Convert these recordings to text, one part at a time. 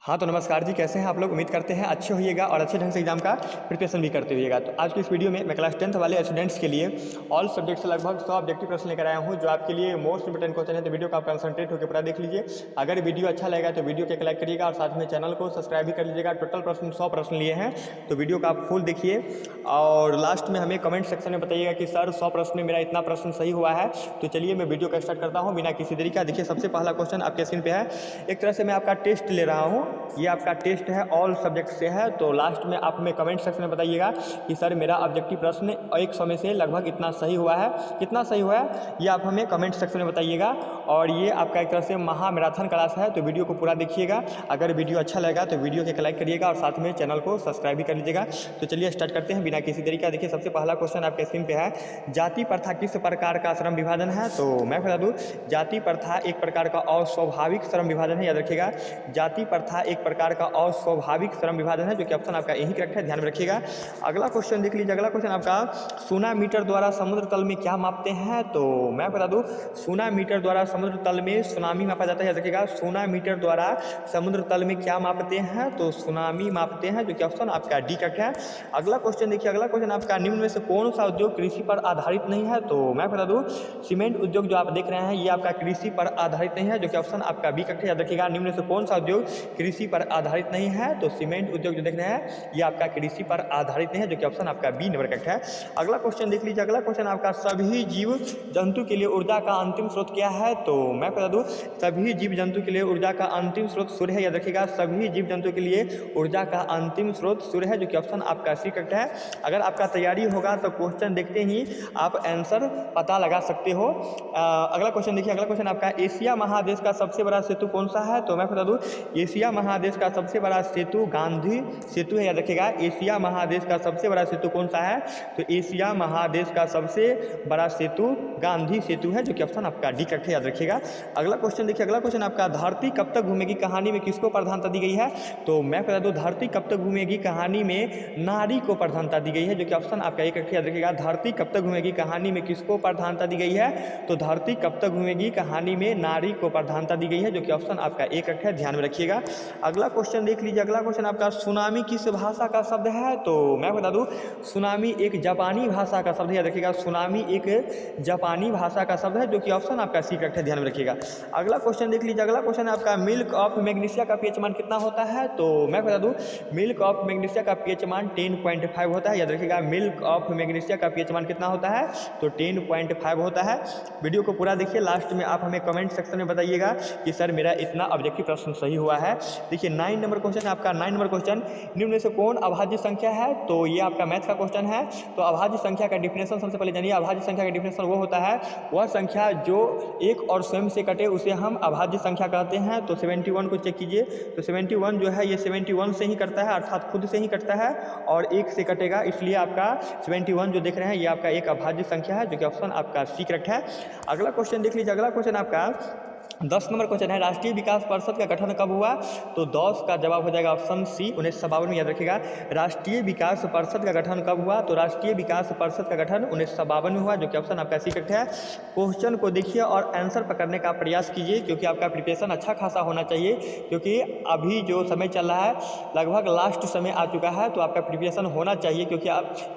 हाँ तो नमस्कार जी, कैसे हैं आप लोग। उम्मीद करते हैं अच्छे होइएगा और अच्छे ढंग से एग्जाम का प्रिपरेशन भी करते होइएगा। तो आज की इस वीडियो में मैं क्लास 10th वाले स्टूडेंट्स के लिए ऑल सब्जेक्ट से लगभग 100 ऑब्जेक्टिव प्रश्न लेकर आया हूँ, जो आपके लिए मोस्ट इंपोर्टेंट क्वेश्चन है। तो वीडियो को आप कंसंट्रेट होकर पूरा देख लीजिए। अगर वीडियो अच्छा लगेगा तो वीडियो को लाइक करिएगा और साथ में चैनल को सब्सक्राइब भी कर लीजिएगा। टोटल प्रश्न 100 प्रश्न लिए हैं, तो वीडियो को आप फुल देखिए और लास्ट में हमें कमेंट सेक्शन में बताइएगा कि सर 100 प्रश्न में मेरा इतना प्रश्न सही हुआ है। तो चलिए मैं वीडियो का स्टार्ट करता हूँ बिना किसी देरी का। देखिए सबसे पहला क्वेश्चन आपके स्क्रीन पे है। एक तरह से मैं आपका टेस्ट ले रहा हूँ, ये आपका टेस्ट है, ऑल सब्जेक्ट से है। तो लास्ट में आप हमें कमेंट सेक्शन में बताइएगा कि सर मेरा ऑब्जेक्टिव प्रश्न 100 में से लगभग इतना सही हुआ है। कितना सही हुआ है ये आप हमें कमेंट सेक्शन में बताइएगा। और ये आपका एक तरह से महा मैराथन क्लास है, तो वीडियो को पूरा देखिएगा। अगर वीडियो अच्छा लगेगा तो वीडियो के लाइक करिएगा और साथ में चैनल को सब्सक्राइब भी कर लीजिएगा। तो चलिए स्टार्ट करते हैं बिना किसी देरी का। देखिए सबसे पहला क्वेश्चन आपके स्क्रीन पे है, जाति प्रथा किस प्रकार का श्रम विभाजन है। तो मैं बता दूं, जाति प्रथा एक प्रकार का अस्वाभाविक श्रम विभाजन है, याद रखिएगा। जाति प्रथा एक प्रकार का अस्वाभाविक श्रम विभाजन है, जो कि ऑप्शन आपका यही करेक्ट है, ध्यान में रखिएगा। अगला क्वेश्चन देख लीजिए। अगला क्वेश्चन आपका, सोना मीटर द्वारा समुद्र तल में क्या मापते हैं। तो मैं बता दूं, सोना मीटर द्वारा समुद्र तल में सुनामी मापा जाता है, याद रखिएगा। सोना मीटर द्वारा समुद्र तल में क्या मापते हैं, तो सुनामी मापते हैं, जो कि ऑप्शन आपका डी करेक्ट है। अगला क्वेश्चन देखिए। अगला क्वेश्चन आपका, निम्न में से कौन सा उद्योग कृषि पर आधारित नहीं है। तो मैं बता दूं, सीमेंट उद्योग जो आप देख रहे हैं ये आपका कृषि पर आधारित नहीं है, जो कि ऑप्शन आपका बी करेक्ट है, याद रखिएगा। निम्न में से कौन सा उद्योग कृषि पर आधारित नहीं है, तो सीमेंट उद्योग जो देख रहे हैं ये आपका कृषि पर आधारित नहीं है, जो कि ऑप्शन आपका बी नंबर करेक्ट है। अगला क्वेश्चन देख लीजिए। अगला क्वेश्चन आपका, सभी जीव जंतु के लिए ऊर्जा का अंतिम स्रोत क्या है। तो मैं बता दूं, सभी जीव जंतु के लिए ऊर्जा का अंतिम स्रोत सूर्य है, याद रखिएगा। सभी जीव जंतु के लिए ऊर्जा का अंतिम स्रोत सूर्य है, जो कि ऑप्शन आपका सी करेक्ट है। अगर आपका तैयारी होगा तो क्वेश्चन देखते ही आप आंसर पता लगा सकते हो। अगला क्वेश्चन देखिए। अगला क्वेश्चन आपका, एशिया महादेश का सबसे बड़ा सेतु कौन सा है। तो मैं बता दूं, एशिया महादेश का सबसे बड़ा सेतु गांधी सेतु है, याद रखिएगा। एशिया महादेश का सबसे बड़ा सेतु कौन सा है, तो एशिया महादेश का सबसे बड़ा सेतु गांधी सेतु है, जो कि ऑप्शन आपका डी करेक्ट है, याद रखिएगा। अगला क्वेश्चन देखिए। अगला क्वेश्चन आपका, धरती कब तक घूमेगी कहानी में किसको प्रधानता दी गई है। तो मैं बता दूं, धरती कब तक घूमेगी कहानी में नारी को प्रधानता दी गई है, जो कि ऑप्शन आपका एक करेक्ट है, याद रखिएगा। धरती कब तक घूमेगी कहानी में किसको प्रधानता दी गई है, तो धरती कब तक घूमेगी कहानी में नारी को प्रधानता दी गई है, जो कि ऑप्शन आपका एक करेक्ट है, ध्यान में रखिएगा। अगला क्वेश्चन देख लीजिए। अगला क्वेश्चन आपका, सुनामी किस भाषा का शब्द है। तो मैं बता दूं, सुनामी एक जापानी भाषा का शब्द है, याद रखिएगा। सुनामी एक जापानी भाषा का शब्द है, जो कि ऑप्शन आपका सी करेक्ट है, ध्यान में रखिएगा। अगला क्वेश्चन देख लीजिए। अगला क्वेश्चन आपका, मिल्क ऑफ मैग्नीशिया का पीएच मान कितना होता है। तो मैं बता दूं, मिल्क ऑफ मैग्नीशिया का पीएच मान 10.5 होता है, याद रखिएगा। मिल्क ऑफ मैग्नीशिया का पीएच मान कितना होता है, तो 10.5 होता है। वीडियो को पूरा देखिए, लास्ट में आप हमें कमेंट सेक्शन में बताइएगा कि सर मेरा इतना ऑब्जेक्टिव प्रश्न सही हुआ है। देखिए 9 नंबर क्वेश्चन आपका। 9 नंबर क्वेश्चन, निम्न में से कौन अभाज्य संख्या है। तो ये आपका मैथ का क्वेश्चन है। तो अभाज्य संख्या का डिफिनेशन सबसे पहले जानिए। अभाज्य संख्या का डिफिनेशन वो होता है, वह संख्या जो एक और स्वयं से कटे उसे हम अभाज्य संख्या कहते हैं। तो 71 को चेक कीजिए। तो 71 जो है ये 71 से ही कटता है, अर्थात खुद से ही कटता है और 1 से कटेगा, इसलिए आपका 71 जो देख रहे हैं ये आपका एक अभाज्य संख्या है, जो कि ऑप्शन आपका सी करेक्ट है। अगला क्वेश्चन देख लीजिए। अगला क्वेश्चन आपका 10 नंबर क्वेश्चन है, राष्ट्रीय विकास परिषद का गठन कब हुआ। तो 10 का जवाब हो जाएगा ऑप्शन सी 1952 में, याद रखिएगा। राष्ट्रीय विकास परिषद का गठन कब हुआ, तो राष्ट्रीय विकास परिषद का गठन 1952 में हुआ, जो कि ऑप्शन आपका सी करेक्ट है। क्वेश्चन को देखिए और आंसर पकड़ने का प्रयास कीजिए, क्योंकि आपका प्रिपरेशन अच्छा खासा होना चाहिए, क्योंकि अभी जो समय चल रहा है लगभग लास्ट समय आ चुका है, तो आपका प्रिपरेशन होना चाहिए, क्योंकि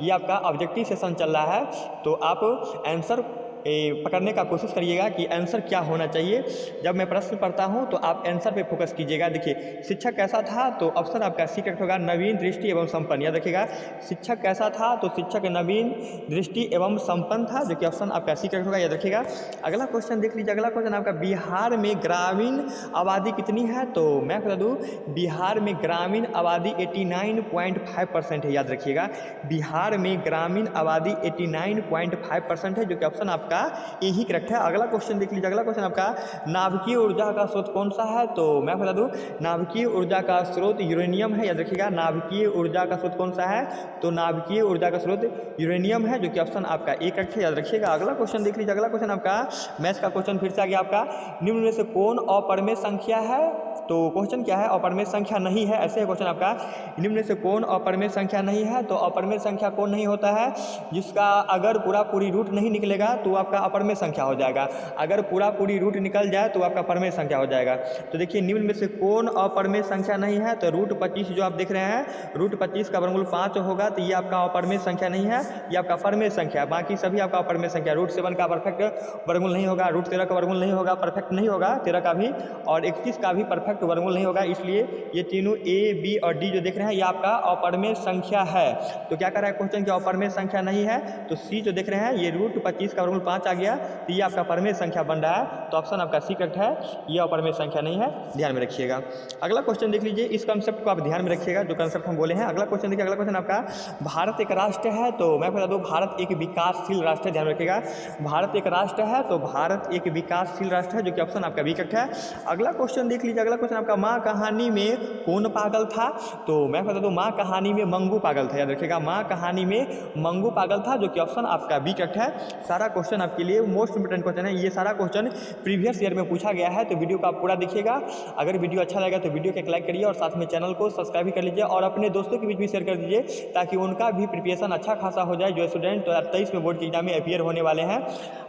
ये आपका ऑब्जेक्टिव सेशन चल रहा है। तो आप आंसर पकड़ने का कोशिश करिएगा कि आंसर क्या होना चाहिए। जब मैं प्रश्न पढ़ता हूं तो आप आंसर पे फोकस कीजिएगा। देखिए शिक्षक कैसा था, तो ऑप्शन आपका सी करेक्ट होगा, नवीन, दृष्टि एवं संपन्न, याद रखिएगा। शिक्षक कैसा था, तो शिक्षक नवीन, दृष्टि एवं संपन्न था, जो कि ऑप्शन आपका सी करेक्ट होगा, याद रखिएगा। अगला क्वेश्चन देख लीजिए। अगला क्वेश्चन आपका, बिहार में ग्रामीण आबादी कितनी है। तो मैं बता दूं, बिहार में ग्रामीण आबादी 89.5% है, याद रखिएगा। बिहार में ग्रामीण आबादी 89.5% है, जो कि ऑप्शन आपका यही करेक्ट है। अगला क्वेश्चन देख लीजिए। अगला क्वेश्चन आपका, नाभिकीय ऊर्जा का स्रोत कौन सा है। तो मैं बता दूं, नाभिकीय ऊर्जा का स्रोत यूरेनियम है, याद रखिएगा। नाभिकीय ऊर्जा का स्रोत कौन सा है, तो नाभिकीय ऊर्जा का स्रोत यूरेनियम है, जो कि ऑप्शन आपका एक करेक्ट है, याद रखिएगा। अगला क्वेश्चन देख लीजिए। अगला क्वेश्चन आपका मैथ्स का क्वेश्चन फिर से आ गया आपका, निम्न में से कौन अपरिमेय संख्या है। तो क्वेश्चन क्या है, अपरिमेय संख्या नहीं है, ऐसे क्वेश्चन आपका। निम्न में से कौन अपरिमेय संख्या नहीं है? तो अपरिमेय संख्या कौन नहीं होता है? जिसका अगर पूरी रूट नहीं निकलेगा तो आपका अपरिमेय संख्या हो जाएगा, अगर पूरी रूट निकल जाए तो आपका परिमेय संख्या हो जाएगा। तो देखिए निम्न में से कौन अपरिमेय संख्या नहीं है? तो रूट 25 जो आप देख रहे हैं, रूट 25 का वर्गमूल 5 होगा, तो ये आपका अपरिमेय संख्या नहीं है, ये आपका परिमेय संख्या है। बाकी सभी आपका अपरिमेय संख्या। रूट 7 का परफेक्ट वर्गमूल नहीं होगा, रूट 13 का वर्गमूल नहीं होगा, परफेक्ट नहीं होगा 13 का भी, और 21 का भी परफेक्ट वर्गमूल नहीं होगा। इसलिए ये तीनों ए, बी और डी जो देख रहे हैं ये आपका अपरिमेय संख्या है। तो क्या कर रहा है क्वेश्चन की अपरिमेय संख्या नहीं है, तो सी जो देख रहे हैं ये रूट 25 का वर्गमूल 5 आ गया, तो ये आपका परिमेय संख्या बन रहा है। तो ऑप्शन आपका सी करेक्ट है, ये अपरिमेय संख्या नहीं है, ध्यान में रखिएगा। अगला क्वेश्चन देख लीजिए, इस कंसेप्ट को आप ध्यान में रखिएगा जो कंसेप्ट हम बोले हैं। अगला क्वेश्चन देखिए, अगला क्वेश्चन आपका, भारत एक राष्ट्र है, तो मैं बता दूं भारत एक विकासशील राष्ट्र है, ध्यान रखिएगा। भारत एक राष्ट्र है तो भारत एक विकासशील राष्ट्र है, जो कि ऑप्शन आपका बी करेक्ट है। अगला क्वेश्चन देख लीजिए, अगला क्वेश्चन आपका, माँ कहानी में कौन पागल था? तो मैं बता दूं माँ कहानी में मंगू पागल था, याद रखिएगा। माँ कहानी में मंगू पागल था, जो कि ऑप्शन आपका बी करेक्ट है। सारा क्वेश्चन आपके लिए मोस्ट इंपोर्टेंट क्वेश्चन है, ये सारा क्वेश्चन प्रीवियस ईयर में पूछा गया है, तो वीडियो को आप पूरा देखिएगा। अगर वीडियो अच्छा लगा तो वीडियो को एक लाइक करिए और साथ में चैनल को सब्सक्राइब भी कर लीजिए और अपने दोस्तों के बीच भी शेयर कर दीजिए, ताकि उनका भी प्रिपरेशन अच्छा खासा हो जाए, जो स्टूडेंट 2023 में बोर्ड के एग्जाम में अपीयर होने वाले हैं।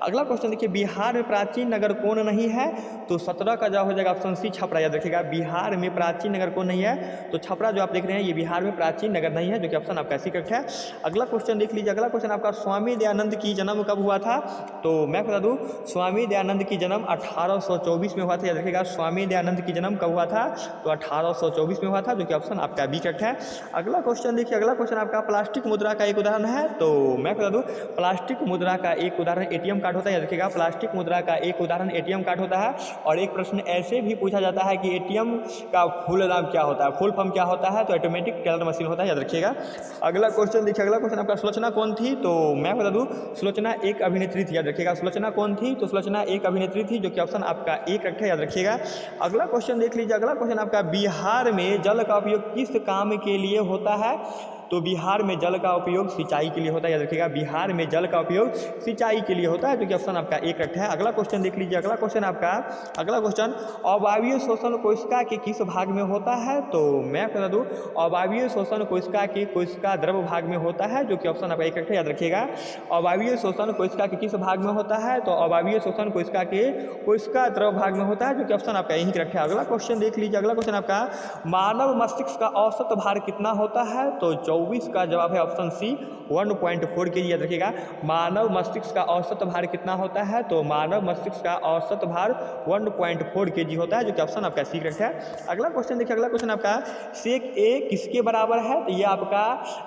अगला क्वेश्चन देखिए, बिहार में प्राचीन नगर कौन नहीं है? तो 17 का जवाब हो जाएगा ऑप्शन सी, छपरा, याद रखिएगा। बिहार में प्राचीन नगर कौन नहीं है? तो छपरा जो आप देख रहे हैं ये बिहार में प्राचीन नगर नहीं है, जो कि ऑप्शन आपका सी करेक्ट है। अगला क्वेश्चन देख लीजिए, अगला क्वेश्चन आपका, स्वामी दयानंद की जन्म कब हुआ था? तो मैं बता दूं स्वामी दयानंद की जन्म 1824 में हुआ था, याद रखिएगा। स्वामी दयानंद की जन्म कब हुआ था? तो 1824 में हुआ था, जो कि ऑप्शन आपका बी करेक्ट है। अगला क्वेश्चन देखिए, अगला क्वेश्चन आपका, प्लास्टिक मुद्रा का एक उदाहरण है, तो मैं बता दूं प्लास्टिक मुद्रा का एक उदाहरण एटीएम कार्ड होता है, याद रखिएगा। प्लास्टिक मुद्रा का एक उदाहरण एटीएम कार्ड होता है। और एक प्रश्न ऐसे भी पूछा जाता है कि एटीएम का फुल नाम क्या होता है, फुल फॉर्म क्या होता है? तो ऑटोमेटिक टेलर मशीन होता है, याद रखिएगा। अगला क्वेश्चन देखिए, अगला क्वेश्चन आपका, सुलोचना कौन थी? तो मैं बता दूं सुलोचना एक अभिनेत्री थी, याद रखिएगा। सुलोचना कौन थी? तो सुलोचना एक अभिनेत्री थी, जो कि ऑप्शन आपका ए करेक्ट है, याद रखिएगा। अगला क्वेश्चन देख लीजिए, अगला क्वेश्चन आपका, बिहार में जल का उपयोग किस काम के लिए होता है? तो बिहार में जल का उपयोग सिंचाई के लिए होता है, याद रखिएगा। बिहार में जल का उपयोग सिंचाई के लिए होता है, जो कि ऑप्शन आपका एक करेक्ट है। अगला क्वेश्चन देख लीजिए, अगला क्वेश्चन आपका, अगला क्वेश्चन, अवायवीय शोषण कोशिका के किस भाग में होता है? तो मैं बता दूं अवायवीय शोषण कोशिका के कोशिका द्रव भाग में होता है, जो कि ऑप्शन आपका एक करेक्ट है, याद रखिएगा। अवायवीय शोषण कोशिका के किस भाग में होता है? तो अवायवीय शोषण कोशिका के कोशिका द्रव भाग में होता है, जो कि ऑप्शन आपका यही करेक्ट है। अगला क्वेश्चन देख लीजिए, अगला क्वेश्चन आपका, मानव मस्तिष्क का औसत भार कितना होता है? तो 24 का जवाब है ऑप्शन सी, 1.4 kg, याद रखिएगा। मानव मस्तिष्क का औसत भार कितना होता है? तो मानव मस्तिष्क का औसत भार 1.4 kg होता है, जो कि ऑप्शन आपका सी करेक्ट है। अगला क्वेश्चन देखिए, अगला क्वेश्चन आपका, सेक ए किसके बराबर है? तो ये आपका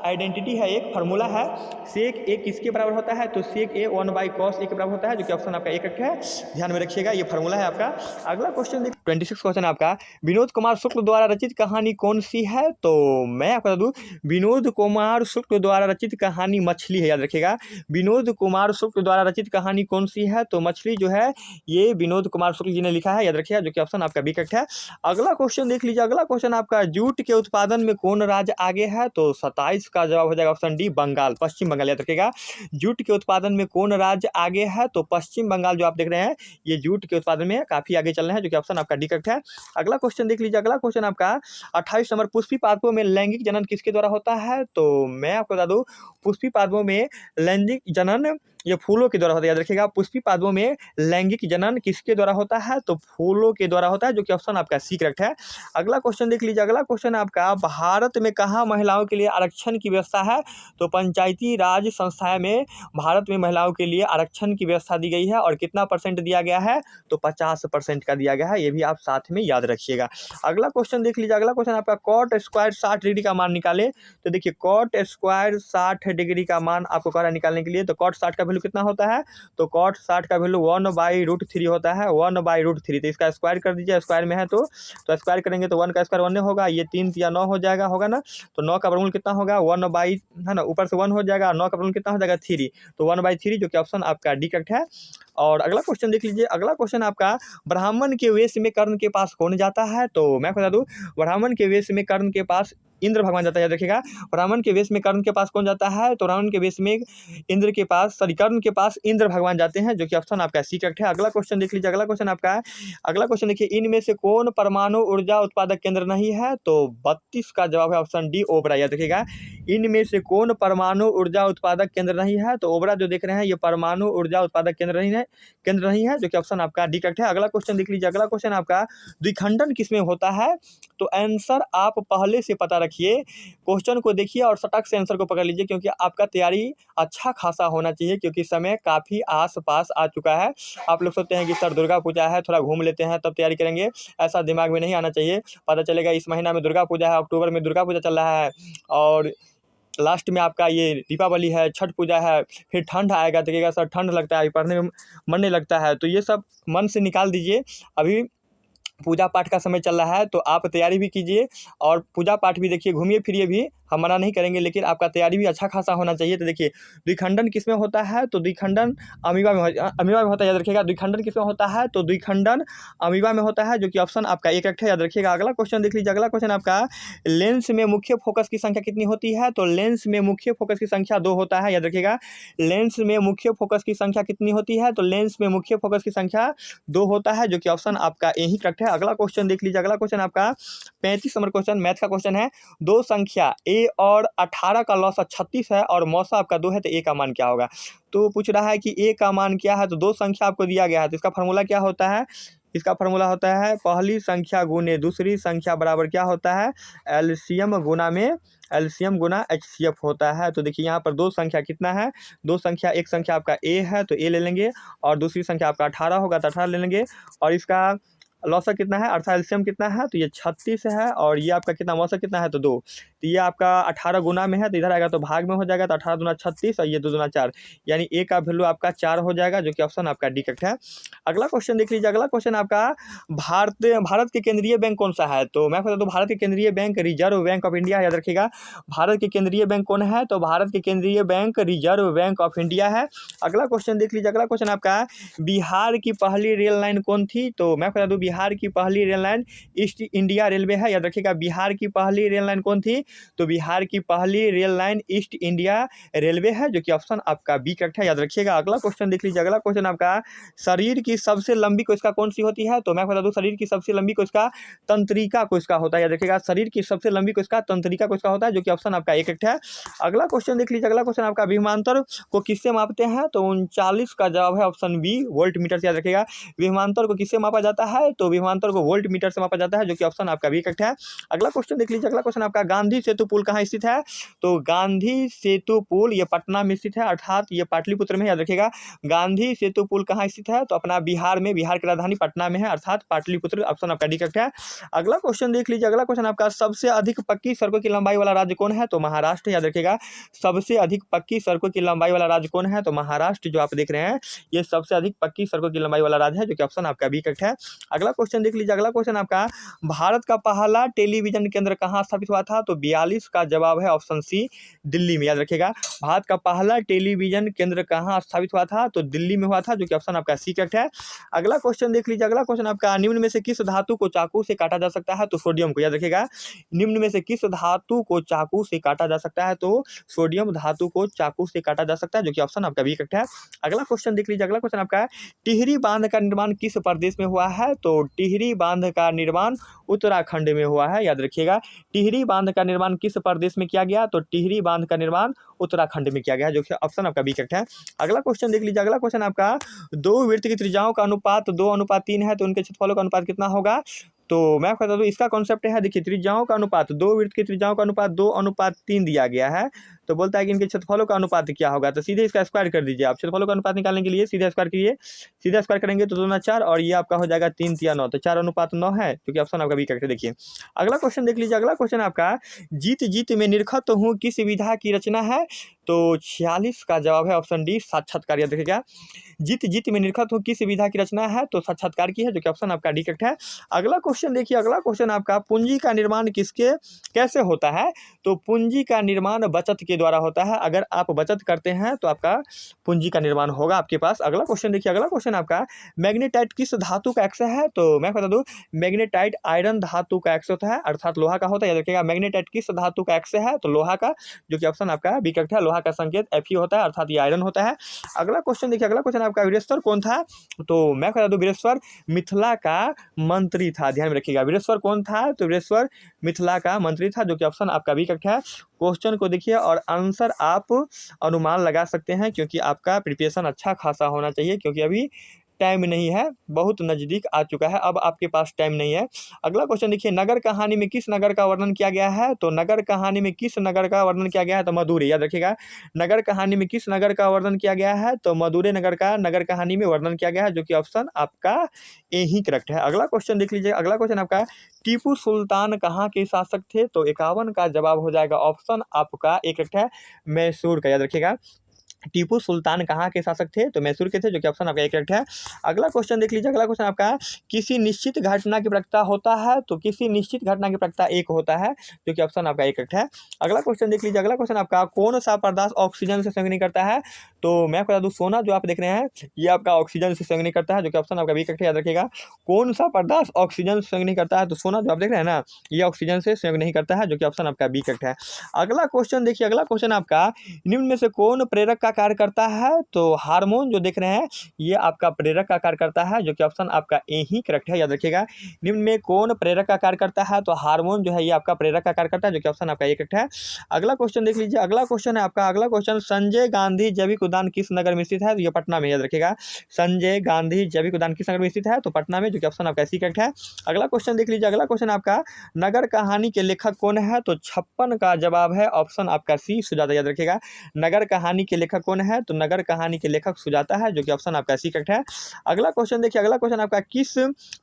आइडेंटिटी है, एक फार्मूला है। सेक ए किसके बराबर होता है? तो सेक ए 1/cos ए के बराबर होता है, जो कि ऑप्शन आपका एक करेक्ट है, ध्यान में रखिएगा, ये फार्मूला है आपका। अगला क्वेश्चन देखिए, 26 क्वेश्चन आपका, विनोद कुमार शुक्ल द्वारा रचित कहानी कौन सी है? तो मैं आपको बता दूं विनोद कुमार शुक्ल द्वारा रचित कहानी मछली है, याद रखिएगा। विनोद कुमार शुक्ल द्वारा रचित कहानी कौन सी है? तो मछली जो है ये विनोद कुमार शुक्ल जी ने लिखा है, याद रखिएगा, जो कि ऑप्शन आपका बी करेक्ट है। अगला क्वेश्चन देख लीजिए, अगला क्वेश्चन आपका, जूट के उत्पादन में कौन राज्य आगे है? तो 27 का जवाब हो जाएगा ऑप्शन डी, बंगाल, पश्चिम बंगाल, याद रखिएगा। जूट के उत्पादन में कौन राज्य आगे है? तो पश्चिम बंगाल जो आप देख रहे हैं ये जूट के उत्पादन में काफी आगे चल रहे हैं, जो कि ऑप्शन आपका डी करेक्ट है। अगला क्वेश्चन देख लीजिए, अगला क्वेश्चन आपका, 28 नंबर, पुष्पी पादपों में लैंगिक जनन किसके द्वारा होता है? तो मैं आपको बता दूं पुष्पी पादपों में लैंगिक जनन ये फूलों के द्वारा होता है, याद रखिएगा। पुष्पी पादपों में लैंगिक जनन किसके द्वारा होता है? तो फूलों के द्वारा होता है, जो कि ऑप्शन आपका सी करेक्ट है। अगला क्वेश्चन देख लीजिए, अगला क्वेश्चन आपका, भारत में कहाँ महिलाओं के लिए आरक्षण की व्यवस्था है? तो पंचायती राज संस्थाएं में भारत में महिलाओं के लिए आरक्षण की व्यवस्था दी गई है, और कितना % दिया गया है? तो 50% का दिया गया है, ये भी आप साथ में याद रखिएगा। अगला क्वेश्चन देख लीजिए, अगला क्वेश्चन आपका, कॉट स्क्वायर 60 डिग्री का मान निकाले। तो देखिए कॉट स्क्वायर 60 डिग्री का मान आपको कह रहा है निकालने के लिए, तो कॉट 60 का वैल्यू कितना होता है? तो कॉट 60 का वैल्यू 1/√3 होता है, 1/√3। तो इसका स्क्वायर कर दीजिए, स्क्वायर में है तो स्क्वायर करेंगे तो 1 का स्क्वायर 1 होगा, ये 3 या 9 हो जाएगा, होगा ना। तो 9 का वर्गमूल कितना होगा? 1/, है ना, ऊपर से 1 हो जाएगा, 9 का वर्गमूल कितना हो जाएगा? 3। तो 1/3, जो कि ऑप्शन आपका डी करेक्ट है। और अगला क्वेश्चन देख लीजिए। अगला क्वेश्चन आपका, ब्राह्मण के वेश में कर्ण के पास कौन जाता है? तो मैं बता दूं, ब्राह्मण के वेश में कर्ण के पास इंद्र भगवान जाता है। याद रखिएगा, ब्राह्मण के वेश में कर्ण के पास कौन जाता है? तो ब्राह्मण के वेश में इंद्र के पास, सॉरी, कर्ण के पास इंद्र भगवान जाते हैं, जो कि ऑप्शन आपका सी करेक्ट है। अगला क्वेश्चन देख लीजिए। अगला क्वेश्चन आपका है, अगला क्वेश्चन देखिए, इनमें से कौन परमाणु ऊर्जा उत्पादक केंद्र नहीं है? तो 32 का जवाब है ऑप्शन डी, ओबरा। याद रखिएगा, इनमें से कौन परमाणु ऊर्जा उत्पादक केंद्र नहीं है? तो ओबरा जो देख रहे हैं, ये परमाणु ऊर्जा उत्पादक केंद्र नहीं है, जो कि ऑप्शन आपका डी करेक्ट है। अगला क्वेश्चन देख लीजिए। अगला क्वेश्चन आपका, द्विखंडन किसमें होता है? तो आंसर आप पहले से पता रखिए, क्वेश्चन को देखिए और सटक से आंसर को पकड़ लीजिए, क्योंकि आपका तैयारी अच्छा खासा होना चाहिए, क्योंकि समय काफ़ी आस पास आ चुका है। आप लोग सोचते हैं कि सर दुर्गा पूजा है, थोड़ा घूम लेते हैं तब तैयारी करेंगे, ऐसा दिमाग में नहीं आना चाहिए। पता चलेगा इस महीना में दुर्गा पूजा है, अक्टूबर में दुर्गा पूजा चल रहा है, और लास्ट में आपका ये दीपावली है, छठ पूजा है, फिर ठंड आएगा, देखिएगा सर ठंड लगता है, पढ़ने में मन नहीं लगता है। तो ये सब मन से निकाल दीजिए। अभी पूजा पाठ का समय चल रहा है, तो आप तैयारी भी कीजिए और पूजा पाठ भी देखिए, घूमिए फिरिए भी, हम मना नहीं करेंगे, लेकिन आपका तैयारी भी अच्छा खासा होना चाहिए। तो देखिए, द्विखंडन किसमें होता है? तो द्विखंडन अमीबा में होता है। याद रखिएगा, द्विखंडन किसमें होता है? तो द्विखंडन अमीबा में होता है, जो कि ऑप्शन आपका एक करेक्ट है। याद रखिएगा। अगला क्वेश्चन देख लीजिए। अगला क्वेश्चन आपका, लेंस में मुख्य फोकस की संख्या कितनी होती है? तो लेंस में मुख्य फोकस की संख्या 2 होता है। याद रखिएगा, लेंस में मुख्य फोकस की संख्या कितनी होती है? तो लेंस में मुख्य फोकस की संख्या 2 होता है, जो कि ऑप्शन आपका ए ही करेक्ट है। अगला क्वेश्चन देख लीजिए। अगला क्वेश्चन आपका 35 नंबर क्वेश्चन, मैथ का क्वेश्चन है। दो संख्या ए और 18 का लॉसा 36 है और मौसा आपका 2 है, तो ए का मान क्या होगा? तो पूछ रहा है कि ए का मान क्या है, तो दो संख्या आपको दिया गया है, तो इसका फार्मूला क्या होता है? इसका फार्मूला होता है पहली संख्या गुने दूसरी संख्या बराबर क्या होता है? एलसीएम गुना एचसीएफ होता है। तो देखिए यहाँ पर दो संख्या कितना है? दो संख्या, एक संख्या आपका ए है तो ए ले लेंगे, और दूसरी संख्या आपका 18 होगा तो 18 ले लेंगे, और इसका लॉसा कितना है, अर्थात एलसीएम कितना है? तो ये 36 है, और ये आपका कितना मौसा कितना है? तो 2। तो ये आपका 18 गुना में है, तो इधर आएगा तो भाग में हो जाएगा, तो 18 दूना 36 और ये 2 दूना 4, यानी ए का वैल्यू आपका 4 हो जाएगा, जो कि ऑप्शन आपका डी करेक्ट है। अगला क्वेश्चन देख लीजिए। अगला क्वेश्चन आपका, भारत के केंद्रीय बैंक कौन सा है? तो मैं बता दूं, भारत के केंद्रीय bank reserve bank of India. याद रखिएगा, भारत के केंद्रीय बैंक कौन है? तो भारत के केंद्रीय bank reserve bank of India है। अगला क्वेश्चन देख लीजिए। अगला क्वेश्चन आपका, बिहार की पहली रेल लाइन कौन थी? तो मैं बता दूं, बिहार की पहली rail line east India railway है। याद रखिएगा, बिहार की पहली रेल लाइन कौन थी? तो बिहार की पहली rail line east India railway है, जो कि ऑप्शन आपका बी करेक्ट है। याद रखिएगा। अगला क्वेश्चन देख लीजिए। अगला क्वेश्चन आपका, शरीर की सबसे लंबी कोशिका कौन सी होती है? तो मैं बता दूं, शरीर की सबसे लंबी कोशिका तंत्रिका कोशिका होता है। याद रखिएगा, शरीर की सबसे लंबी कोशिका तंत्रिका कोशिका होता है, जो कि ऑप्शन आपका एक करेक्ट है। अगला क्वेश्चन देख लीजिए। अगला क्वेश्चन आपका, विभवांतर को किससे मापते हैं? तो 39 का जवाब है ऑप्शन बी, वोल्ट मीटर से। याद रखिएगा, विभवांतर को किससे मापा जाता है? तो विभवांतर को वोल्ट मीटर से मापा जाता है, जो कि ऑप्शन आपका बी करेक्ट है। अगला क्वेश्चन देख लीजिए। अगला क्वेश्चन आपका, गांधी सेतु पुल कहाँ स्थित है? तो गांधी सेतु पुल ये पटना में स्थित है, अर्थात ये पाटलिपुत्र में। याद रखिएगा, गांधी सेतु पुल कहाँ स्थित है? तो अपना बिहार में, बिहार की राजधानी पटना में है, अर्थात पाटलिपुत्र, ऑप्शन आपका डी करेक्ट है। अगला क्वेश्चन देख लीजिए। अगला क्वेश्चन आपका, सबसे अधिक पक्की सड़कों की लंबाई वाला राज्य कौन है? तो महाराष्ट्र। याद रखिएगा, सबसे अधिक पक्की सड़कों की लंबाई वाला राज्य कौन है? तो महाराष्ट्र जो आप देख रहे हैं, ये सबसे अधिक पक्की सड़कों की लंबाई वाला राज्य है, जो कि ऑप्शन आपका बी करेक्ट है। अगला क्वेश्चन देख लीजिए। अगला क्वेश्चन आपका, भारत का पहला टेलीविजन केंद्र कहाँ स्थापित हुआ था? तो 42 का जवाब है ऑप्शन सी, दिल्ली में। याद रखिएगा, भारत का पहला टेलीविजन केंद्र कहाँ स्थापित हुआ था? तो दिल्ली में हुआ था, जो कि ऑप्शन आपका सी करेक्ट है। अगला क्वेश्चन देख लीजिए। अगला क्वेश्चन आपका, निम्न में से किस धातु को चाकू से काटा जा सकता है? तो सोडियम को। याद रखिएगा, निम्न में से किस धातु को चाकू से काटा जा सकता है? तो सोडियम धातु को चाकू से काटा जा सकता है, जो कि ऑप्शन आपका बी करेक्ट है। अगला क्वेश्चन देख लीजिए। अगला क्वेश्चन आपका, टिहरी बांध का निर्माण किस प्रदेश में हुआ है? तो टिहरी बांध का निर्माण उत्तराखंड में हुआ है। याद रखिएगा, टिहरी बांध का निर्माण किस प्रदेश में किया गया? तो टिहरी बांध का निर्माण उत्तराखंड में किया गया है, जो कि ऑप्शन आपका बी करेक्ट है। अगला क्वेश्चन देख लीजिए। अगला क्वेश्चन आपका, दो वृत्त की त्रिज्याओं का अनुपात 2:3 है, तो उनके क्षेत्रफलों का अनुपात कितना होगा? तो मैं बता दूं, इसका कॉन्सेप्ट है, देखिए, त्रिज्याओं का अनुपात, दो वृत्त की त्रिज्याओं का अनुपात 2:3 दिया गया है, तो बोलता है कि इनके क्षेत्रफलों का अनुपात क्या होगा? तो सीधे इसका स्क्वायर कर दीजिए आप। क्षेत्रफलों का अनुपात निकालने के लिए सीधा स्क्वायर कीजिए, सीधा स्क्वायर करेंगे तो 2 दूना 4, और ये आपका हो जाएगा 3 तिया 9, तो 4:9 है, क्योंकि ऑप्शन आपका बी करेक्ट है। देखिए, अगला क्वेश्चन देख लीजिए। अगला क्वेश्चन आपका, जीत जीत में निरखत हूँ किस विधा की रचना है? तो 46 का जवाब है ऑप्शन डी साक्षात्कार। याद रखिएगा। जित जित में निरखत हो किस विधा की रचना है, तो साक्षात्कार की है, जो कि ऑप्शन आपका डी करेक्ट है। अगला क्वेश्चन देखिए, अगला क्वेश्चन आपका पूंजी का निर्माण किसके कैसे होता है, तो पूंजी का निर्माण बचत के द्वारा होता है। अगर आप बचत करते हैं तो आपका पूंजी का निर्माण होगा आपके पास। अगला क्वेश्चन देखिए, अगला क्वेश्चन आपका मैग्नेटाइट किस धातु का एक्स है, तो मैं बता दूं मैग्नेटाइट आयरन धातु का एक्स होता है, अर्थात लोहा का होता है। याद रखिएगा। मैग्नेटाइट किस धातु का एक्स है, तो लोहा का, जो कि ऑप्शन आपका बी करेक्ट है। लोहा का संकेत Fe होता है, अर्थात ये आयरन होता है। अगला क्वेश्चन देखिए, अगला क्वेश्चन आपका वीरेश्वर कौन था, तो मैं बता दूं वीरेश्वर मिथिला का मंत्री था। ध्यान में रखिएगा। वीरेश्वर कौन था, तो वीरेश्वर मिथिला का मंत्री था, जो कि ऑप्शन आपका बी करेक्ट है। क्वेश्चन को देखिए और आंसर आप अनुमान लगा सकते हैं, क्योंकि आपका प्रिपरेशन अच्छा खासा होना चाहिए, क्योंकि अभी टाइम नहीं है, बहुत नज़दीक आ चुका है, अब आपके पास टाइम नहीं है। अगला क्वेश्चन देखिए, नगर कहानी में किस नगर का वर्णन किया गया है, तो नगर कहानी में किस नगर का वर्णन किया गया है, तो मदुरै। याद रखिएगा। नगर कहानी में किस नगर का वर्णन किया गया है, तो मदुरै नगर का नगर कहानी में वर्णन किया गया है, जो कि ऑप्शन आपका ए ही करेक्ट है। अगला क्वेश्चन देख लीजिए, अगला क्वेश्चन आपका टीपू सुल्तान कहाँ के शासक थे, तो 51 का जवाब हो जाएगा ऑप्शन आपका ए करेक्ट है, मैसूर का। याद रखिएगा। टीपू सुल्तान कहाँ के शासक थे, तो मैसूर के थे, जो कि ऑप्शन आपका करेक्ट है। अगला क्वेश्चन देख लीजिए, अगला क्वेश्चन आपका किसी निश्चित घटना की प्रवक्ता होता है, तो किसी निश्चित घटना की प्रवक्ता एक होता है, जो कि ऑप्शन आपका करेक्ट है। अगला क्वेश्चन देख लीजिए, अगला क्वेश्चन आपका कौन सा पदार्थ ऑक्सीजन से संग करता है, तो मैं बता दूं सोना जो आप देख रहे हैं ये आपका ऑक्सीजन से संग करता है, जो कि ऑप्शन आपका बी करेक्ट है। याद रखिएगा। कौन सा पदार्थ ऑक्सीजन से संग करता है, तो सोना जो आप देख रहे हैं ना ये ऑक्सीजन से संग नहीं करता है, जो कि ऑप्शन आपका बी करेक्ट है। अगला क्वेश्चन देखिए, अगला क्वेश्चन आपका निम्न में से कौन प्रेरक का कार्य करता है, तो हार्मोन जो देख रहे हैं ये आपका प्रेरक का कार्य करता है, जो कि ऑप्शन आपका ए ही करेक्ट है। याद रखिएगा। निम्न में कौन प्रेरक का कार्य करता है, तो हार्मोन जो है ये आपका प्रेरक का कार्य करता है, जो कि ऑप्शन आपका ए करेक्ट है। अगला क्वेश्चन देख लीजिए, अगला क्वेश्चन है आपका, अगला क्वेश्चन संजय गांधी जैविक उद्यान किस नगर में स्थित है, तो ये पटना में। याद रखिएगा। संजय गांधी जैविक उद्यान किस नगर में स्थित है, तो पटना में, जो कि ऑप्शन आपका सी करेक्ट है। अगला क्वेश्चन देख लीजिए, अगला क्वेश्चन आपका नगर कहानी के लेखक कौन है, तो 56 का जवाब है ऑप्शन आपका सी सुजाता। याद रखिएगा। नगर कहानी के लेखक कौन है, तो नगर कहानी के लेखक सुजाता है, जो कि ऑप्शन आपका सी करेक्ट है। अगला क्वेश्चन देखिए, अगला क्वेश्चन आपका किस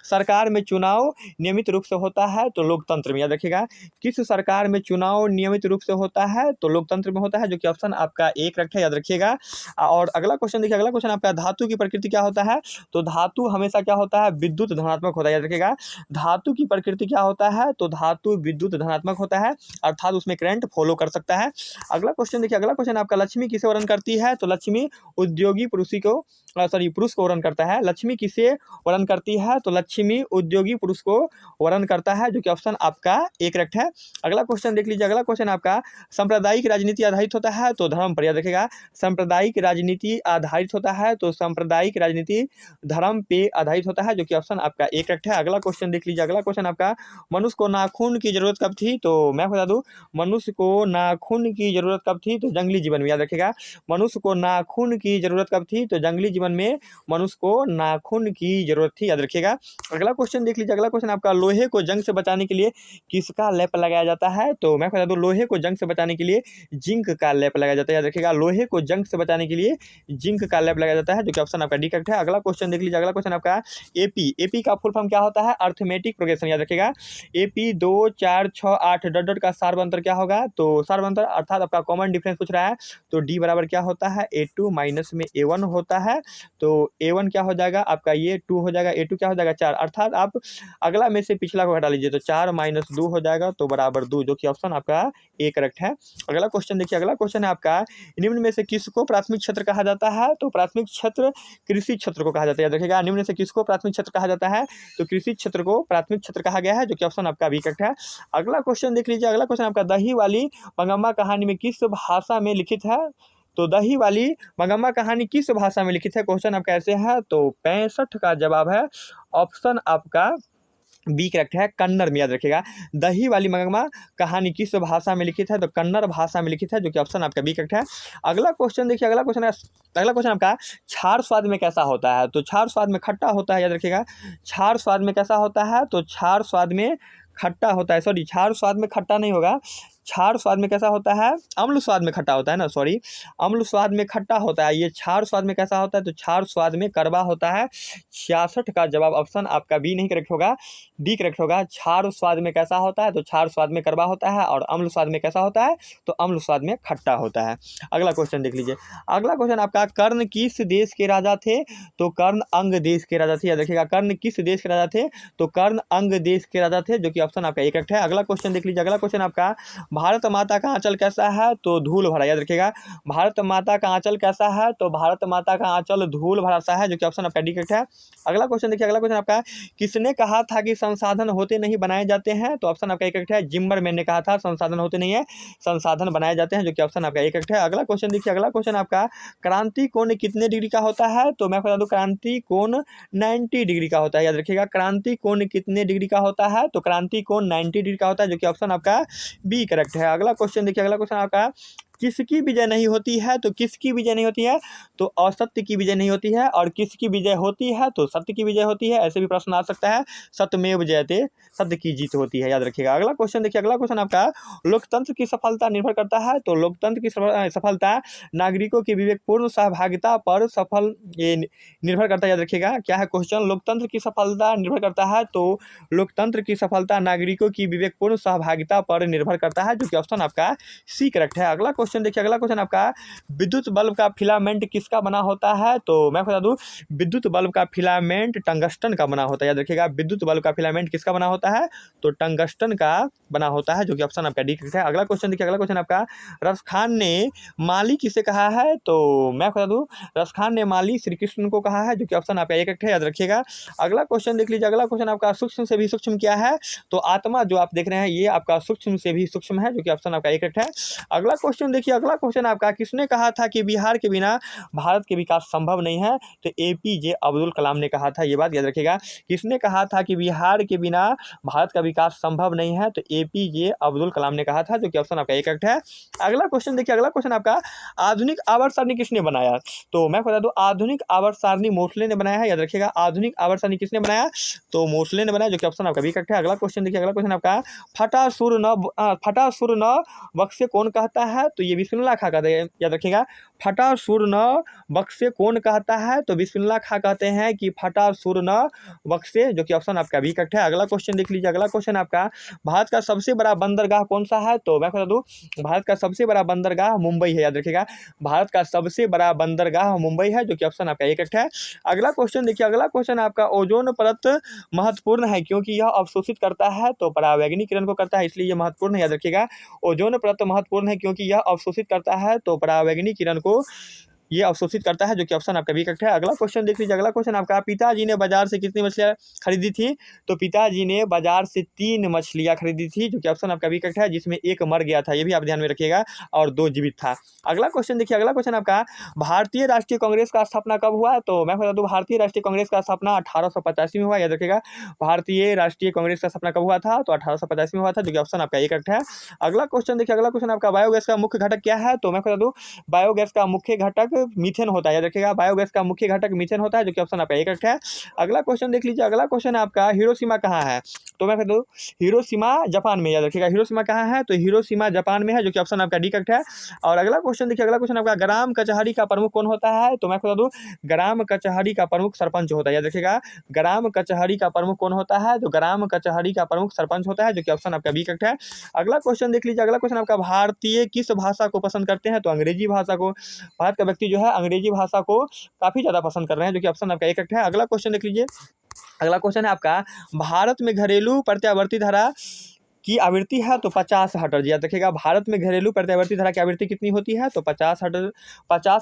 सरकार में चुनाव नियमित रूप से होता है, तो लोकतंत्र में। याद रखिएगा। किस सरकार में चुनाव नियमित रूप से होता है, तो लोकतंत्र में होता है, जो कि ऑप्शन आपका ए करेक्ट है। याद रखिएगा। और अगला क्वेश्चन देखिए, अगला क्वेश्चन आपका धातु की प्रकृति क्या होता है, तो धातु हमेशा क्या होता है, विद्युत धनात्मक होता है। याद रखिएगा। धातु की प्रकृति क्या होता है, तो धातु विद्युत धनात्मक होता है, अर्थात उसमें करंट फॉलो कर सकता है। अगला क्वेश्चन देखिए, अगला क्वेश्चन आपका लक्ष्मी किसे वर्णन करती है, तो लक्ष्मी उद्योगी पुरुष को वर्णन करता है। लक्ष्मी किसे वर्णन करती है, तो लक्ष्मी उद्योगी पुरुष को वर्णन करता है, जो कि ऑप्शन आपका ए करेक्ट है। अगला क्वेश्चन देख लीजिए, अगला क्वेश्चन आपका सांप्रदायिक राजनीति आधारित होता है, तो धर्म पर। याद रखिएगा। सांप्रदायिक राजनीति आधारित होता है, तो सांप्रदायिक राजनीति धर्म पे आधारित होता है, जो कि ऑप्शन आपका ए करेक्ट है। अगला क्वेश्चन देख लीजिए, अगला क्वेश्चन आपका मनुष्य को नाखून की जरूरत कब थी, तो मैं बता दूं मनुष्य को नाखून की जरूरत कब थी, तो जंगली जीवन में। याद रखिएगा। मनुष्य को नाखून की जरूरत कब थी, तो जंगली जीवन में मनुष्य को नाखून की जरूरत थी। याद रखिएगा। अगला क्वेश्चन देख लीजिए, अगला क्वेश्चन आपका लोहे को जंग से बचाने के लिए किसका लेप लगाया जाता है, तो मैं बता दूं लोहे को जंग से बचाने के लिए जिंक का लेप लगाया जाता है। याद रखिएगा। लोहे को जंग से बचाने के लिए जिंक का लेप लगाया जाता है, जो कि ऑप्शन आपका डी करेक्ट है। अगला क्वेश्चन देख लीजिए, अगला क्वेश्चन आपका एपी का फुल फॉर्म क्या होता है, अर्थमेटिक प्रोग्रेशन। याद रखिएगा। एपी 2 4 6 8 डॉट का सार्वंतर क्या होगा, तो सार्वंतर अर्थात आपका कॉमन डिफरेंस पूछ रहा है, तो डी बराबर क्या होता है, A2 माइनस में A1 होता है, तो A1 क्या हो जाएगा आपका, ये 2 हो जाएगा, A2 क्या हो जाएगा 4, अर्थात आप अगला में से पिछला को हटा लीजिए, तो 4 माइनस 2 हो जाएगा, तो बराबर 2, जो कि ऑप्शन आपका ए करेक्ट है। अगला क्वेश्चन देखिए, अगला क्वेश्चन है आपका निम्न में से किसको प्राथमिक क्षेत्र कहा जाता है, तो प्राथमिक क्षेत्र कृषि क्षेत्र को कहा जाता है। याद रखिएगा। निम्न में से किसको प्राथमिक क्षेत्र कहा जाता है, तो कृषि क्षेत्र को प्राथमिक क्षेत्र कहा गया है, जो कि ऑप्शन आपका बी करेक्ट है। अगला क्वेश्चन देख लीजिए, अगला क्वेश्चन आपका दही वाली मंगम्मा कहानी में किस भाषा में लिखित है, तो दही वाली मंगम्मा कहानी किस भाषा में लिखित है, क्वेश्चन आपका ऐसे है, तो 65 का जवाब है ऑप्शन आपका बी करेक्ट है, कन्नड़ में। याद रखिएगा। दही वाली मंगम्मा कहानी किस भाषा में लिखित है, तो कन्नड़ भाषा में लिखित है, जो कि ऑप्शन आपका बी करेक्ट है। अगला क्वेश्चन देखिए, अगला क्वेश्चन आपका क्षार स्वाद में कैसा होता है, तो क्षार स्वाद में खट्टा होता है। याद रखिएगा। क्षार स्वाद में कैसा होता है, तो क्षार स्वाद में खट्टा होता है, सॉरी क्षार स्वाद में खट्टा नहीं होगा, क्षार स्वाद में कैसा होता है, अम्ल स्वाद में खट्टा होता है ना, सॉरी, अम्ल स्वाद में खट्टा होता है। ये क्षार स्वाद में कैसा होता है, तो क्षार स्वाद में कड़वा होता है। 66 का जवाब ऑप्शन आपका बी नहीं करेक्ट होगा, डी करेक्ट होगा। क्षार स्वाद में कैसा होता है, तो क्षार स्वाद में कड़वा होता है, और अम्ल स्वाद में कैसा होता है, तो अम्ल स्वाद में खट्टा होता है। अगला क्वेश्चन देख लीजिए। अगला क्वेश्चन आपका, कर्ण किस देश के राजा थे, तो कर्ण अंग देश के राजा थे। याद रखिएगा, कर्ण किस देश के राजा थे, तो कर्ण अंग देश के राजा थे, जो कि ऑप्शन आपका एक करेक्ट है। अगला क्वेश्चन देख लीजिए। अगला क्वेश्चन आपका, भारत माता का आंचल कैसा है, तो धूल भरा। याद रखिएगा, भारत माता का आंचल कैसा है, तो भारत माता का आंचल धूल भरा सा है, जो कि ऑप्शन आपका डी करेक्ट है। अगला क्वेश्चन देखिए। अगला क्वेश्चन आपका, किसने कहा था कि संसाधन होते नहीं बनाए जाते हैं, तो ऑप्शन आपका एक करेक्ट है। जिम्मरमैन ने कहा था संसाधन होते नहीं है, संसाधन बनाए जाते हैं, जो कि ऑप्शन आपका एक करेक्ट है। अगला क्वेश्चन देखिए। अगला क्वेश्चन आपका, क्रांति कोण कितने डिग्री का होता है, तो मैं बता दूं क्रांति कोण 90 डिग्री का होता है। याद रखिएगा, क्रांति कोण कितने डिग्री का होता है, तो क्रांति कोण 90 डिग्री का होता है, जो कि ऑप्शन आपका बी करेक्ट है। अगला क्वेश्चन देखिए। अगला क्वेश्चन आपका, किसकी विजय नहीं होती है, तो किसकी विजय नहीं होती है, तो असत्य की विजय नहीं होती है, और किसकी विजय होती है, तो सत्य की विजय होती है। ऐसे भी प्रश्न आ सकता है, सत्यमेव जयते, सत्य की जीत होती है। याद रखिएगा। अगला क्वेश्चन देखिए। अगला क्वेश्चन आपका, लोकतंत्र की सफलता निर्भर करता है, तो लोकतंत्र की सफलता नागरिकों की विवेकपूर्ण सहभागिता पर ये निर्भर करता है। याद रखिएगा, क्या है क्वेश्चन, लोकतंत्र की सफलता निर्भर करता है, तो लोकतंत्र की सफलता नागरिकों की विवेकपूर्ण सहभागिता पर निर्भर करता है, जो कि ऑप्शन आपका सी करेक्ट है। अगला क्वेश्चन देखिए। अगला क्वेश्चन आपका, विद्युत बल्ब का फिलामेंट किसका बना होता है, तो मैं बता दूं विद्युत बल्ब का फिलामेंट टंगस्टन का बना होता है। याद रखिएगा, विद्युत बल्ब का फिलामेंट किसका बना होता है, तो टंगस्टन का बना होता है, जो कि ऑप्शन आपका डी है। अगला क्वेश्चन देखिए। अगला क्वेश्चन आपका, रस खान ने माली किसे कहा है, तो मैं बता दूं रस खान ने माली श्री कृष्ण को कहा है, जो कि ऑप्शन आपका एक है। याद रखिएगा। अगला क्वेश्चन देख लीजिए। अगला क्वेश्चन आपका, सूक्ष्म से भी सूक्ष्म क्या है, तो आत्मा जो आप देख रहे हैं ये आपका सूक्ष्म से भी सूक्ष्म है, जो कि ऑप्शन आपका एक है। अगला क्वेश्चन देखिए। अगला क्वेश्चन आपका, किसने कहा था कि बिहार के बिना भारत के विकास संभव नहीं है, तो एपीजे अब्दुल कलाम ने कहा था। ये बात याद रखिएगा, किसने कहा था कि बिहार के बिना भारत का विकास संभव नहीं है, तो एपीजे अब्दुल कलाम ने कहा था, जो कि ऑप्शन आपका एक है। अगला क्वेश्चन देखिए। अगला क्वेश्चन आपका, आधुनिक आवर्त सारणी किसने बनाया, तो मैं बता दूं आधुनिक आवर्त सारणी मोसले ने बनाया है। याद रखिएगा, आधुनिक आवर्त सारणी किसने बनाया, तो मोसले ने बनाया, जो कि ऑप्शन आपका भी करेक्ट है। अगला क्वेश्चन देखिए। अगला क्वेश्चन आपका, फटा सुर न बक्से कौन कहता है, तो ये बिस्मिल्लाह खां कहते हैं। याद रखिएगा, फटा सुर न बक्से कौन कहता है, तो बिस्मिल्लाह खां कहते हैं कि फटा सुर न बक्से, जो कि ऑप्शन आपका भी करेक्ट है। अगला क्वेश्चन देख लीजिए। अगला क्वेश्चन आपका, भारत का सबसे बड़ा बंदरगाह कौन सा है, तो मैं बता दूं भारत का सबसे बड़ा बंदरगाह मुंबई है। याद रखिएगा, भारत का सबसे बड़ा बंदरगाह मुंबई है, जो कि ऑप्शन आपका एक करेक्ट है। अगला क्वेश्चन देखिए। अगला क्वेश्चन आपका, ओजोन परत महत्वपूर्ण है क्योंकि यह अवशोषित करता है, तो परावैंगनी किरण को करता है, इसलिए यह महत्वपूर्ण है। याद रखिएगा, ओजोन परत महत्वपूर्ण है क्योंकि यह अवशोषित करता है, तो परावैंगनी किरण को ये अवशोषित करता है, जो कि ऑप्शन आपका भी करेक्ट है। अगला क्वेश्चन देख लीजिए। अगला क्वेश्चन आपका, पिताजी ने बाजार से कितनी मछलियां खरीदी थी, तो पिताजी ने बाजार से 3 मछलियां खरीदी थी, जो कि ऑप्शन आपका भी करेक्ट है, जिसमें एक मर गया था, ये भी आप ध्यान में रखिएगा, और 2 जीवित था। अगला क्वेश्चन देखिए। अगला क्वेश्चन आपका, भारतीय राष्ट्रीय कांग्रेस का स्थापना कब हुआ, तो मैं बता दूं भारतीय राष्ट्रीय कांग्रेस का स्थापना 1885 में हुआ। याद रखिएगा, भारतीय राष्ट्रीय कांग्रेस का स्थापना कब हुआ था, तो 1885 में हुआ था, जो कि ऑप्शन आपका एक करेक्ट है। अगला क्वेश्चन देखिए। अगला क्वेश्चन आपका, बायोगैस का मुख्य घटक क्या है, तो मैं बता दूं बायोगैस का मुख्य घटक मीथेन होता है। याद रखिएगा, बायोगैस का मुख्य घटक मीथेन होता है, जो कि ऑप्शन आपका एक करेक्ट है। अगला क्वेश्चन देख लीजिए। अगला क्वेश्चन आपका, हिरोशिमा कहाँ है, तो मैं बता दूं हिरोशिमा जापान में। याद रखिएगा, हिरोशिमा कहाँ है, तो हिरोशिमा जापान में है, जो कि ऑप्शन आपका डी करेक्ट है। और अगला क्वेश्चन देखिए। अगला क्वेश्चन आपका, ग्राम कचहरी का प्रमुख कौन होता है, तो मैं बता दूं ग्राम कचहरी का प्रमुख सरपंच होता है। याद रखिएगा, ग्राम कचहरी का प्रमुख कौन होता है, तो ग्राम कचहरी का प्रमुख सरपंच होता है, जो कि ऑप्शन आपका बी करेक्ट है। अगला क्वेश्चन देख लीजिए। अगला क्वेश्चन आपका, भारतीय किस भाषा को पसंद करते हैं, तो अंग्रेजी भाषा को। भारत का व्यक्ति जो है अंग्रेजी भाषा को काफी ज्यादा पसंद कर रहे हैं, जो कि ऑप्शन आपका एक करेक्ट है। अगला क्वेश्चन देख लीजिए। अगला क्वेश्चन है आपका, भारत में घरेलू प्रत्यावर्ती धारा की आवृत्ति है, तो 50 हर्ट्ज। याद रखिएगा, भारत में घरेलू प्रत्यावर्ती धारा की आवृत्ति कितनी होती है, तो 50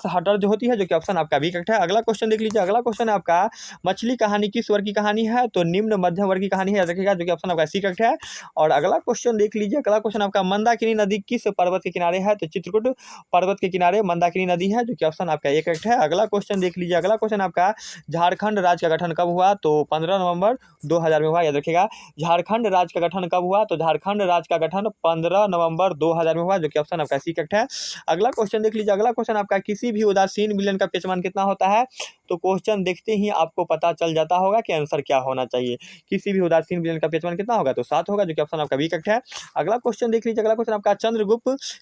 हर्ट्ज होती है, जो कि ऑप्शन आपका भी करेक्ट है। अगला क्वेश्चन देख लीजिए। अगला क्वेश्चन है आपका, मछली कहानी किस वर्ग की कहानी है, तो निम्न मध्यम वर्ग की कहानी है। याद रखिएगा, जो कि ऑप्शन आपका सी करेक्ट है। और अगला क्वेश्चन देख लीजिए। अगला क्वेश्चन आपका, मंदाकिनी नदी किस पर्वत के किनारे है, तो चित्रकूट पर्वत के किनारे मंदाकिनी नदी है, जो कि ऑप्शन आपका एक करेक्ट है। अगला क्वेश्चन देख लीजिए। अगला क्वेश्चन आपका, झारखंड राज्य का गठन कब हुआ, तो 15 नवंबर 2000 में हुआ। याद रखिएगा, झारखंड राज्य का गठन कब हुआ, तो झारखंड राज्य का गठन 15 नवंबर 2000 में हुआ, जो कि ऑप्शन आपका सी करेक्ट है। अगला क्वेश्चन देख लीजिए। अगला क्वेश्चन आपका, किसी भी उदासीन विलयन का पीएच मान कितना होता है, तो क्वेश्चन देखते ही आपको पता चल जाता होगा कि आंसर क्या होना चाहिए। किसी भी उदासीन विलेन का पी कितना होगा, तो 7 होगा, जो कि ऑप्शन आपका बी करेक्ट है। अगला क्वेश्चन देख लीजिए। अगला क्वेश्चन आपका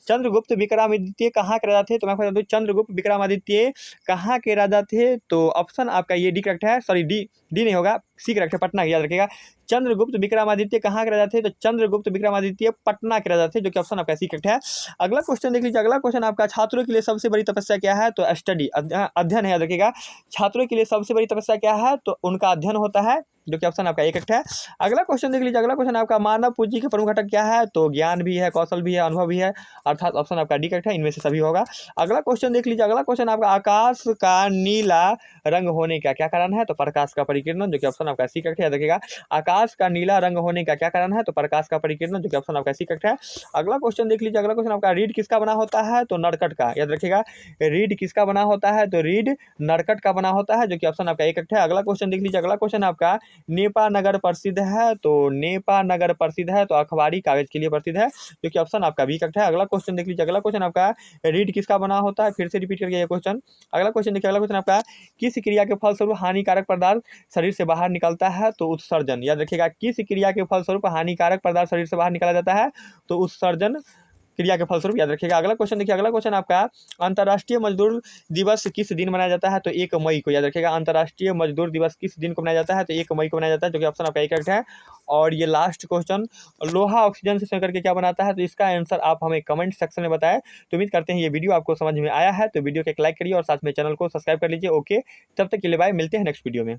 चंद्रगुप्त विक्रमादित्य कहाँ के राजा थे, तो मैं बता दूं चंद्रगुप्त विक्रमादित्य कहाँ के राजा थे, तो ऑप्शन आपका ये डी करेक्ट है। सॉरी डी नहीं होगा, सी करेक्ट है, पटना, याद रखिएगा। चंद्रगुप्त विक्रमादित्य कहाँ के राजा थे, तो चंद्रगुप्त विक्रमादित्य पटना के राजा थे, जो कि ऑप्शन आपका सी करेक्ट है। अगला क्वेश्चन देख लीजिए। अगला क्वेश्चन आपका छात्रों के लिए सबसे बड़ी तपस्या क्या है, तो स्टडी, अध्ययन है, याद रखिएगा। छात्रों के लिए सबसे बड़ी तपस्या क्या है, तो उनका अध्ययन होता है, जो कि ऑप्शन आपका एक करेक्ट है। अगला क्वेश्चन देख लीजिए। अगला क्वेश्चन आपका मानव पूंजी के प्रमुख घटक क्या है, तो ज्ञान भी है, कौशल भी है, अनुभव भी है, अर्थात ऑप्शन आपका डी करेक्ट है, इनमें से सभी होगा। अगला क्वेश्चन देख लीजिए। अगला क्वेश्चन आपका आकाश का नीला रंग होने का क्या कारण है, तो प्रकाश का परिकिरण, जो कि ऑप्शन आपका सी करेक्ट है, याद रखिएगा। आकाश का नीला रंग होने का क्या कारण है, तो प्रकाश का परिकिरण, जो कि ऑप्शन आपका सी करेक्ट है। अगला क्वेश्चन देख लीजिए। अगला क्वेश्चन आपका रीड किसका बना होता है, तो नरकट का, याद रखिएगा। रीड किसका बना होता है, तो रीड नरकट का बना होता है, जो कि ऑप्शन आपका एक करेक्ट है। अगला क्वेश्चन देख लीजिए। अगला क्वेश्चन आपका नेपा नगर प्रसिद्ध है, तो नेपा नगर प्रसिद्ध है, तो अखबारी कागज के लिए प्रसिद्ध है, जो कि ऑप्शन आपका बी करेक्ट है। अगला क्वेश्चन देख लीजिए। अगला क्वेश्चन आपका रीड किसका बना होता है, फिर से रिपीट करके ये क्वेश्चन। अगला क्वेश्चन देखिए। अगला क्वेश्चन आपका किस क्रिया के फलस्वरूप हानिकारक पदार्थ शरीर से बाहर निकलता है, तो उत्सर्जन, याद रखिएगा। किस क्रिया के फलस्वरूप हानिकारक पदार्थ शरीर से बाहर निकाला जाता है, तो उत्सर्जन क्रिया के फलस्वरूप, याद रखिएगा। अगला क्वेश्चन देखिए। अगला क्वेश्चन आपका अंतर्राष्ट्रीय मजदूर दिवस किस दिन मनाया जाता है, तो 1 मई को, याद रखिएगा। अंतर्राष्ट्रीय मजदूर दिवस किस दिन को मनाया जाता है, तो 1 मई को मनाया जाता है, जो कि ऑप्शन आपका एक करेक्ट है। और ये लास्ट क्वेश्चन, लोहा ऑक्सीजन से करके क्या बनाता है, तो इसका आंसर आप हमें कमेंट सेक्शन में बताएं। तो उम्मीद करते हैं ये वीडियो आपको समझ में आया है, तो वीडियो को एक लाइक करिए और साथ में चैनल को सब्सक्राइब कर लीजिए। ओके, तब तक के लिए बाय, मिलते हैं नेक्स्ट वीडियो में।